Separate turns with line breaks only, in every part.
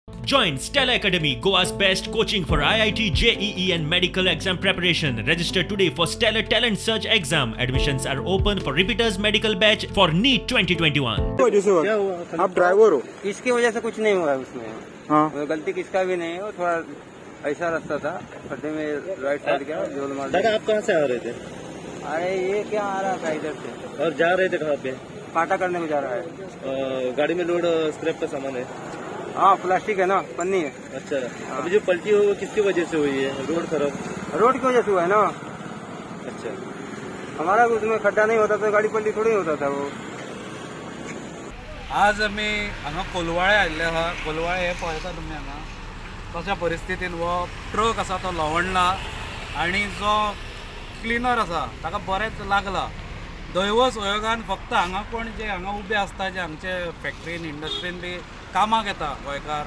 Join Stella Academy, Goa's best coaching for IIT, JEE and medical exam preparation. Register today for Stellar Talent Search exam. Admissions are open for repeaters medical batch for NEET 2021.
वजह से
क्या हुआ?
हुआ? आप driver हो?
इसकी वजह से कुछ नहीं हुआ है उसमें।
हाँ।
गलती किसका भी नहीं है, वो थोड़ा ऐसा रास्ता था, खड्डे में राइट साइड गया, जोल मार
दादा आप कहाँ से आ रहे थे
अरे ये क्या आ रहा था इधर से,
और जा रहे थे कहाँ पे?
कांटा करने में जा रहा है।
गाड़ी में लोड स्क्रैप का सामान है।
हाँ प्लास्टिक है ना, पन्नी है।
अच्छा, अभी जो पलटी हो वो किसकी वजह से हुई है? रोड खराब?
रोड की वजह से हुआ है ना।
अच्छा,
हमारा उसमें खड्डा नहीं होता तो गाड़ी पलटी थोड़ी होता था वो।
आज आमी हांगा कोलवाळे आयिल्ले आहा। कोलवाळे हे पळयता तुमी हांगा तशा परिस्थितीन वो ट्रक आसा तो लवणला आनी जो क्लिनर आसा ताका बरेंच लागला। दैव सुयोगान फक्त हांगा कोण जे हांगा उबे आसता, जे हांगचे फॅक्टरीन इंडस्ट्रीन बी कामाक येता गोंयकार,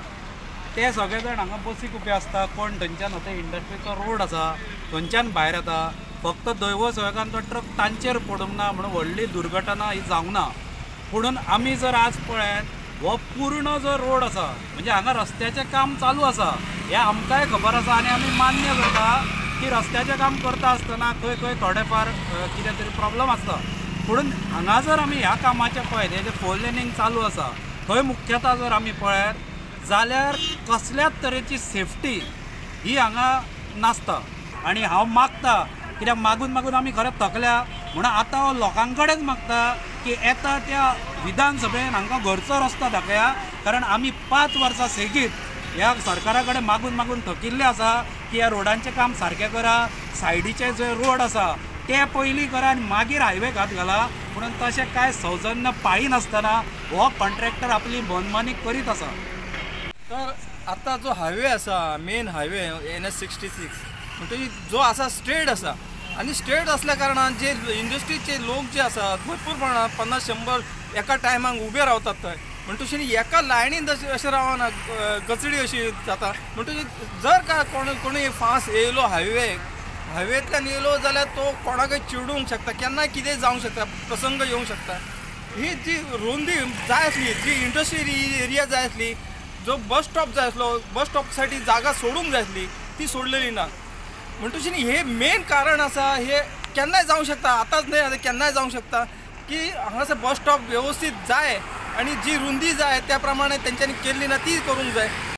ते सगळे जाण हांगा बसीक उबे आसता। कोण थंयच्यान आतां इंडस्ट्रीचो रोड आसा थंयच्यान भायर येता। फक्त दैव सुयोगान तो ट्रक तांचेर पडूंक ना म्हणून व्हडली दुर्घटना ही जावंक ना। पुणून आमी जर आज पळयत हो पूर्ण जो रोड आसा म्हणजे हांगा रस्त्याचें काम चालू आसा हें आमकांय खबर आसा आनी आमी मान्य करता की रस्त्याचें काम करता आसतना खंय खंय थोडेफार कितें तरी प्रॉब्लम आसता। पुणून हांगा जर आमी ह्या कामाचें पळयत हेजें फोर लेनींग चालू आसा थंय मुख्यतः जर आमी पळयत जाल्यार कसल्याच तरेची सेफ्टी ही हांगा नासता। आनी हांव मागता, कित्याक मागून मागून आमी खरें थकल्या म्हणून आतां हांव लोकां कडेन मागता की येता त्या विधानसभेन हांकां घरचो रस्तो दाखया, कारण आमी 5 वर्सां सेगीत ह्या सरकारा कडेन मागून मागून थकिल्ले आसा की ह्या रोडांचें काम सारकें करा, सायडीचे जे रोड आसा ते पयलीं करा आनी मागीर हायवे घात घाला। म्हणून तशें कांय सौजन्य पाळिनासतना हो कॉन्ट्रॅक्टर आपली मनमानी करीत आसा।
तर आता जो हायवे आसा, मेन हायवे NH66 म्हणजे जो आसा स्ट्रेट आसा आणि स्ट्रेट असल्या कारणान जे इंडस्ट्रीचे लोक जे आसात भरपूर प्रमाणात 50-100 एका टायमाक उबे रावतात थंय। म्हणटकीर एका लायनीन अशें रावना, गचडी अशी जाता। म्हणटकीर जर का कोणी फास्ट येयलो हायवेंतल्यान येयलो जाल्यार तो कोणाकय चिडूंक शकता, केन्नाय कितेंय जावंक शकता, प्रसंग येवंक शकता। ही जी रुंदी जाय आसली, जी इंडस्ट्रियल एरिया जाय आसली, जो बस स्टॉप जाय आसलो, बस स्टॉपसाठी जागा सोडूंक जाय आसली ती सोडलेली ना। म्हणटकीर हे मेन कारण आसा, हे केन्नाय जावंक शकता, आतांच न्हय आतां केन्नाय जावंक शकता की हांगासर बस स्टॉप वेवस्थीत जाय आणि जी रुंदी जाय त्या प्रमाणे तेंच्यांनी केल्ली ना ती करूंक जाय।